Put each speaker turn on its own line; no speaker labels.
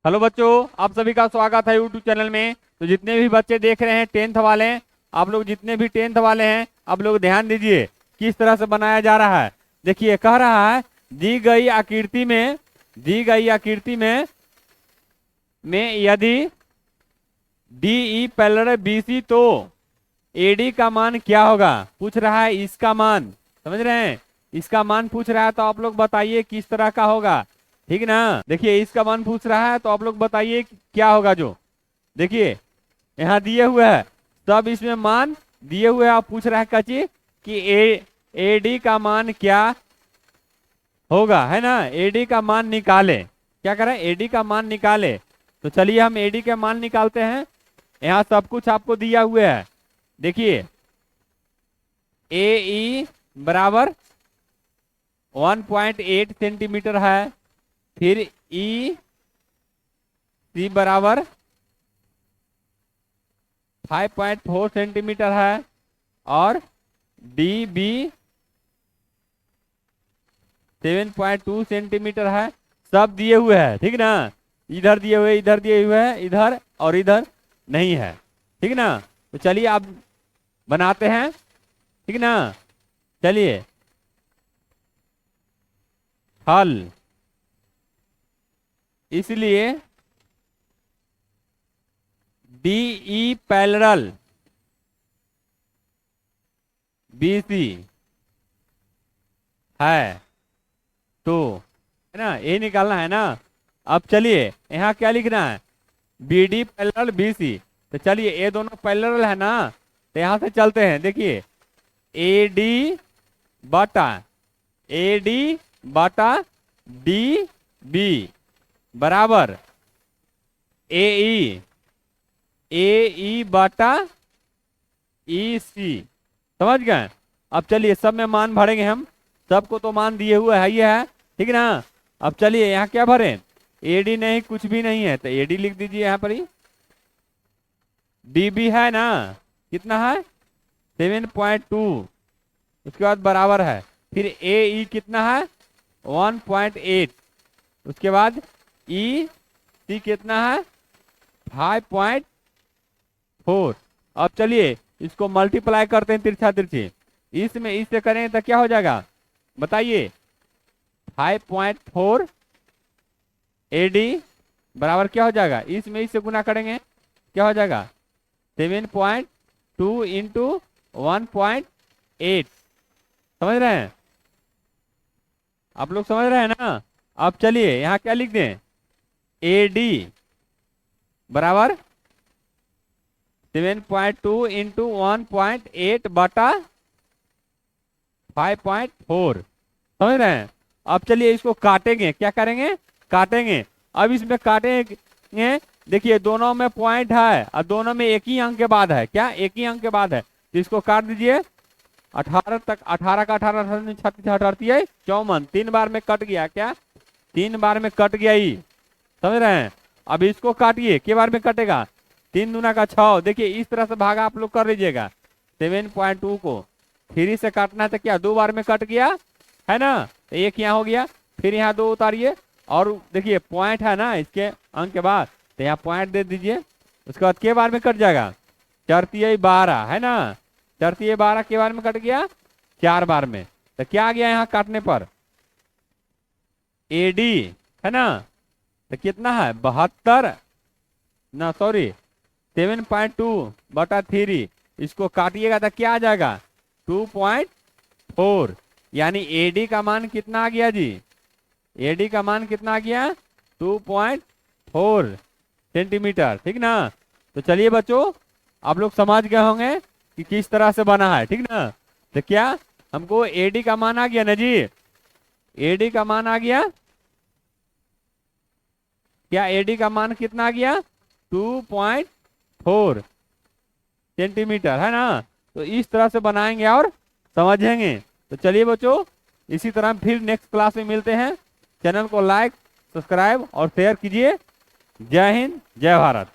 Hello बच्चों, आप सभी का स्वागत है यूट्यूब चैनल में। तो जितने भी बच्चे देख रहे हैं टेंथ वाले, आप लोग जितने भी टेंथ वाले हैं आप लोग ध्यान दीजिए किस तरह से बनाया जा रहा है। देखिए कह रहा है दी गई आकृति में यदि डी ई पैरेलल बीसी तो एडी का मान क्या होगा, पूछ रहा है। इसका मान समझ रहे हैं, इसका मान पूछ रहा है तो आप लोग बताइए किस तरह का होगा, ठीक ना। देखिए इसका मान पूछ रहा है तो आप लोग बताइए क्या होगा। जो देखिए यहाँ दिए हुए है सब इसमें मान दिए हुए हैं। आप पूछ रहा है कची कि एडी का मान क्या होगा, है ना। एडी का मान निकाले, क्या करें, एडी का मान निकाले। तो चलिए हम एडी के मान निकालते हैं। यहाँ सब कुछ आपको दिया हुआ है। देखिए ए ई बराबर 1.8 सेंटीमीटर है, फिर ई सी बराबर 5.4 सेंटीमीटर है, और डी बी 7.2 सेंटीमीटर है। सब दिए हुए हैं, ठीक ना। इधर दिए हुए, इधर दिए हुए हैं, इधर और इधर नहीं है, ठीक ना। तो चलिए आप बनाते हैं, ठीक ना। चलिए हल, इसलिए DE पैरेलल BC है तो, है ना, ये निकालना है ना। अब चलिए यहाँ क्या लिखना है, BD पैरेलल BC। तो चलिए ये दोनों पैरेलल है ना, तो यहाँ से चलते हैं। देखिए AD बटा DB बराबर AE बटा EC। समझ गए। अब चलिए सब में मान भरेंगे हम, सबको तो मान दिए हुए है, ये है, ठीक ना। अब चलिए यहाँ क्या भरें, एडी नहीं, कुछ भी नहीं है तो एडी लिख दीजिए यहाँ पर ही। डीबी है ना, कितना है 7.2, उसके बाद बराबर है, फिर ए कितना है 1.8, उसके बाद ई सी कितना है 5.4। अब चलिए इसको मल्टीप्लाई करते हैं तिरछा तिरछी, इसमें इससे करें तो क्या हो जाएगा बताइए। 5.4 एडी बराबर क्या हो जाएगा, इसमें इससे गुना करेंगे क्या हो जाएगा 7.2 इंटू 1.8। समझ रहे हैं आप लोग, समझ रहे हैं ना। अब चलिए यहाँ क्या लिख दें, एडी बराबर 7.2 इंटू 1.8 बटा 5.4। समझ रहे हैं। अब चलिए इसको काटेंगे, क्या करेंगे, काटेंगे। अब इसमें काटेंगे, देखिए दोनों में पॉइंट है और दोनों में एक ही अंक के बाद है, क्या एक ही अंक के बाद है, तो इसको काट दीजिए। 18 तक, 18 का 18, 36, 38, 54, 3 बार में कट गया, क्या 3 बार में कट गया ही। समझ रहे हैं। अब इसको काटिए, के बार में कटेगा 3 दूना का 6। देखिए इस तरह से भागा आप लोग कर लीजिएगा। 7.2 को 3 से काटना है तो क्या 2 बार में कट गया, है ना। तो एक यहाँ हो गया, फिर यहाँ 2 उतारिए, और देखिए पॉइंट है ना इसके अंक के बाद, तो यहाँ पॉइंट दे दीजिए। उसके बाद के बार में कट जाएगा 4 12, है ना। 4 12 के बार में कट गया 4 बार में, तो क्या आ गया यहाँ काटने पर एडी, है ना। तो कितना है 72 ना, सॉरी 7.2 बटा 3, इसको काटिएगा तो क्या आ जाएगा 2.4। यानी एडी का मान कितना आ गया जी, एडी का मान कितना आ गया 2.4 सेंटीमीटर, ठीक ना। तो चलिए बच्चों आप लोग समझ गए होंगे कि किस तरह से बना है, ठीक ना। तो क्या हमको एडी का मान आ गया ना जी, एडी का मान आ गया, क्या एडी का मान कितना आ गया 2.4 सेंटीमीटर, है ना। तो इस तरह से बनाएंगे और समझेंगे। तो चलिए बच्चों इसी तरह फिर नेक्स्ट क्लास में मिलते हैं। चैनल को लाइक, सब्सक्राइब और शेयर कीजिए। जय हिंद, जय भारत।